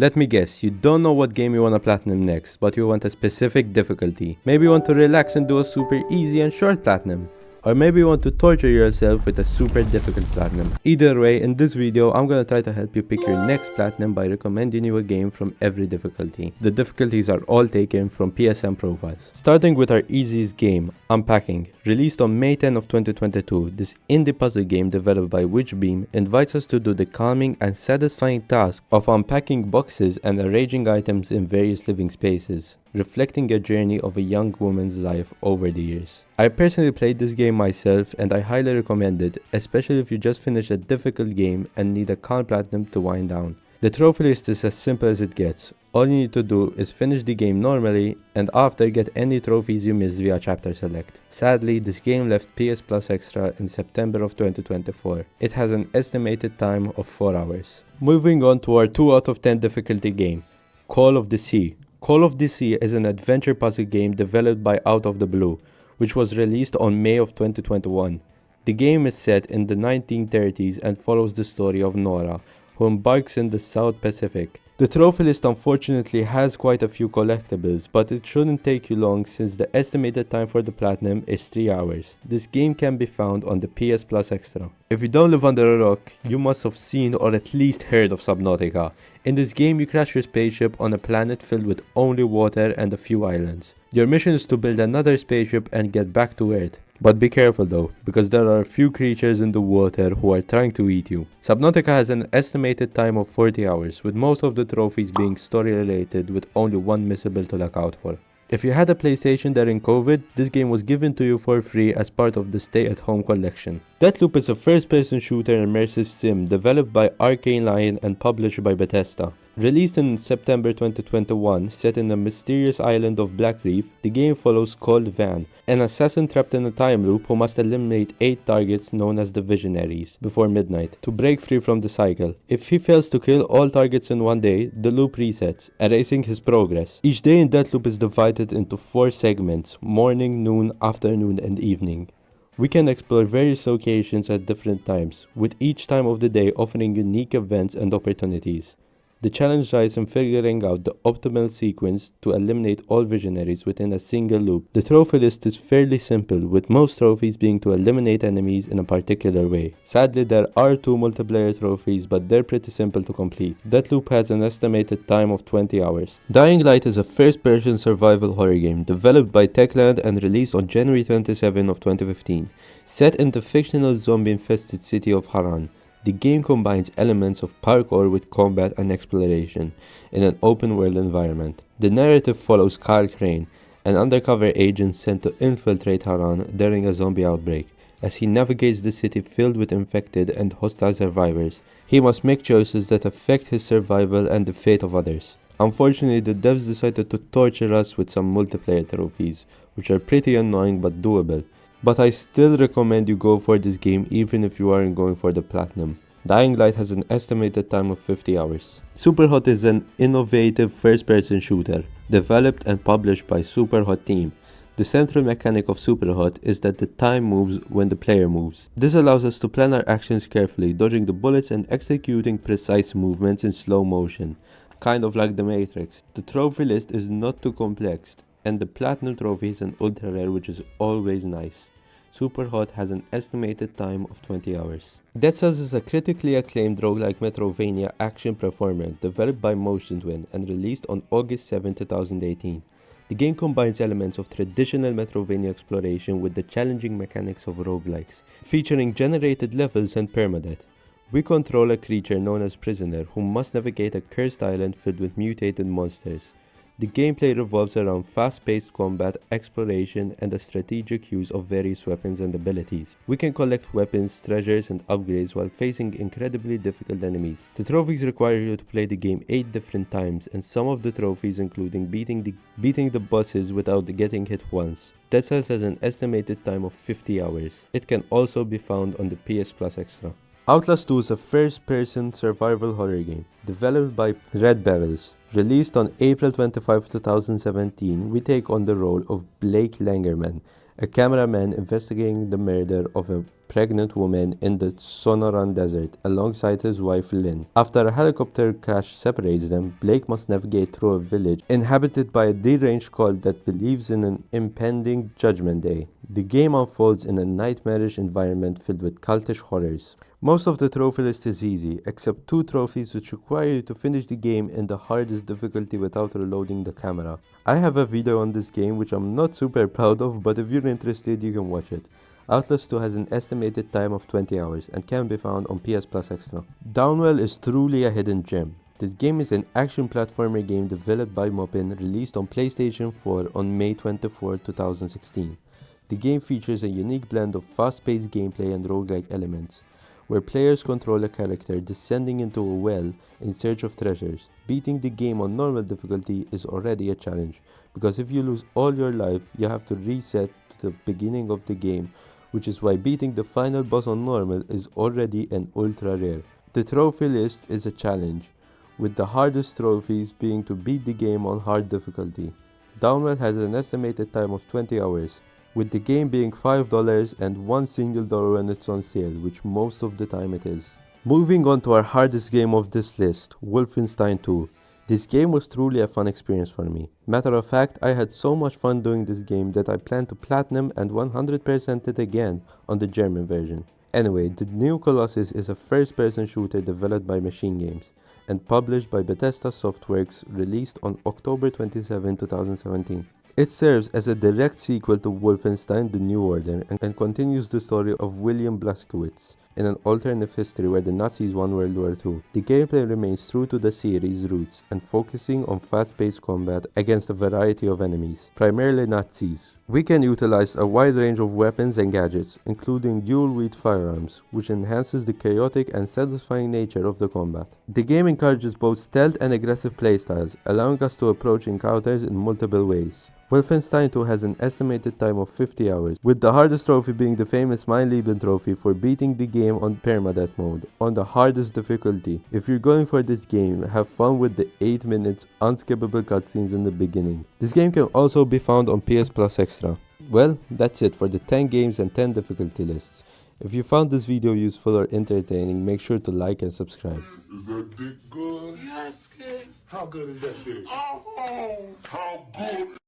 Let me guess, you don't know what game you want to platinum next, but you want a specific difficulty. Maybe you want to relax and do a super easy and short platinum. Or maybe you want to torture yourself with a super difficult platinum. Either way, in this video, I'm gonna try to help you pick your next platinum by recommending you a game from every difficulty. The difficulties are all taken from PSN profiles. Starting with our easiest game, Unpacking. Released on May 10 of 2022, this indie puzzle game developed by Witchbeam invites us to do the calming and satisfying task of unpacking boxes and arranging items in various living spaces, reflecting a journey of a young woman's life over the years. I personally played this game myself and I highly recommend it, especially if you just finished a difficult game and need a calm platinum to wind down. The trophy list is as simple as it gets. All you need to do is finish the game normally and after get any trophies you missed via chapter select. Sadly, this game left PS Plus Extra in September of 2024. It has an estimated time of 4 hours. Moving on to our 2 out of 10 difficulty game, Call of the Sea. Call of the Sea is an adventure puzzle game developed by Out of the Blue, which was released on May of 2021. The game is set in the 1930s and follows the story of Nora, who embarks in the South Pacific. The trophy list unfortunately has quite a few collectibles, but it shouldn't take you long since the estimated time for the platinum is 3 hours. This game can be found on the PS Plus Extra. If you don't live under a rock, you must have seen or at least heard of Subnautica. In this game you crash your spaceship on a planet filled with only water and a few islands. Your mission is to build another spaceship and get back to Earth. But be careful though, because there are a few creatures in the water who are trying to eat you. Subnautica has an estimated time of 40 hours, with most of the trophies being story related with only one missable to look out for. If you had a PlayStation during COVID, this game was given to you for free as part of the Stay at Home collection. Deathloop is a first-person shooter immersive sim developed by Arcane Lion and published by Bethesda. Released in September 2021, set in a mysterious island of Black Reef, the game follows Cold Van, an assassin trapped in a time loop who must eliminate 8 targets known as the Visionaries before midnight to break free from the cycle. If he fails to kill all targets in one day, the loop resets, erasing his progress. Each day in Deathloop is divided into 4 segments: morning, noon, afternoon, and evening. We can explore various locations at different times, with each time of the day offering unique events and opportunities. The challenge lies in figuring out the optimal sequence to eliminate all visionaries within a single loop. The trophy list is fairly simple, with most trophies being to eliminate enemies in a particular way. Sadly, there are 2 multiplayer trophies, but they're pretty simple to complete. Deathloop has an estimated time of 20 hours. Dying Light is a first-person survival horror game developed by Techland and released on January 27 of 2015. Set in the fictional zombie-infested city of Haran. The game combines elements of parkour with combat and exploration in an open-world environment. The narrative follows Kyle Crane, an undercover agent sent to infiltrate Haran during a zombie outbreak. As he navigates the city filled with infected and hostile survivors, he must make choices that affect his survival and the fate of others. Unfortunately, the devs decided to torture us with some multiplayer trophies, which are pretty annoying but doable. But I still recommend you go for this game even if you aren't going for the platinum. Dying Light has an estimated time of 50 hours. Superhot is an innovative first-person shooter, developed and published by Superhot team. The central mechanic of Superhot is that the time moves when the player moves. This allows us to plan our actions carefully, dodging the bullets and executing precise movements in slow motion, kind of like the Matrix. The trophy list is not too complex, and the platinum trophy is an ultra rare, which is always nice. Superhot has an estimated time of 20 hours. Dead Cells is a critically acclaimed roguelike Metroidvania action platformer developed by Motion Twin and released on August 7, 2018. The game combines elements of traditional Metroidvania exploration with the challenging mechanics of roguelikes, featuring generated levels and permadeath. We control a creature known as Prisoner who must navigate a cursed island filled with mutated monsters. The gameplay revolves around fast-paced combat, exploration, and the strategic use of various weapons and abilities. We can collect weapons, treasures, and upgrades while facing incredibly difficult enemies. The trophies require you to play the game 8 different times, and some of the trophies including beating the bosses without getting hit once. Dead Cells has an estimated time of 50 hours. It can also be found on the PS Plus Extra. Outlast 2 is a first-person survival horror game, developed by Red Barrels. Released on April 25, 2017, we take on the role of Blake Langerman, A cameraman investigating the murder of a pregnant woman in the Sonoran Desert alongside his wife Lynn. After a helicopter crash separates them, Blake must navigate through a village inhabited by a deranged cult that believes in an impending judgment day. The game unfolds in a nightmarish environment filled with cultish horrors. Most of the trophy list is easy, except 2 trophies which require you to finish the game in the hardest difficulty without reloading the camera. I have a video on this game which I'm not super proud of, but if you're interested you can watch it. Outlast 2 has an estimated time of 20 hours and can be found on PS Plus Extra. Downwell is truly a hidden gem. This game is an action platformer game developed by Mopin, released on PlayStation 4 on May 24, 2016. The game features a unique blend of fast-paced gameplay and roguelike elements, where players control a character descending into a well in search of treasures. Beating the game on normal difficulty is already a challenge, because if you lose all your life, you have to reset to the beginning of the game, which is why beating the final boss on normal is already an ultra rare. The trophy list is a challenge, with the hardest trophies being to beat the game on hard difficulty. Downwell has an estimated time of 20 hours, with the game being $5 and $1 single when it's on sale, which most of the time it is. Moving on to our hardest game of this list, Wolfenstein 2. This game was truly a fun experience for me. Matter of fact, I had so much fun doing this game that I plan to platinum and 100% it again on the German version. Anyway, the new Colossus is a first-person shooter developed by Machine Games and published by Bethesda Softworks, released on October 27, 2017. It serves as a direct sequel to Wolfenstein: The New Order and continues the story of William Blazkowicz in an alternate history where the Nazis won World War II. The gameplay remains true to the series' roots and focusing on fast-paced combat against a variety of enemies, primarily Nazis. We can utilize a wide range of weapons and gadgets, including dual-wield firearms, which enhances the chaotic and satisfying nature of the combat. The game encourages both stealth and aggressive playstyles, allowing us to approach encounters in multiple ways. Wolfenstein 2 has an estimated time of 50 hours, with the hardest trophy being the famous Mein Leben trophy for beating the game on permadeath mode, on the hardest difficulty. If you're going for this game, have fun with the 8 minutes unskippable cutscenes in the beginning. This game can also be found on PS Plus Extra. Well, that's it for the 10 games and 10 difficulty lists. If you found this video useful or entertaining, make sure to like and subscribe. Is that dick good? Yes, kid. How good is that dick? Oh, how good?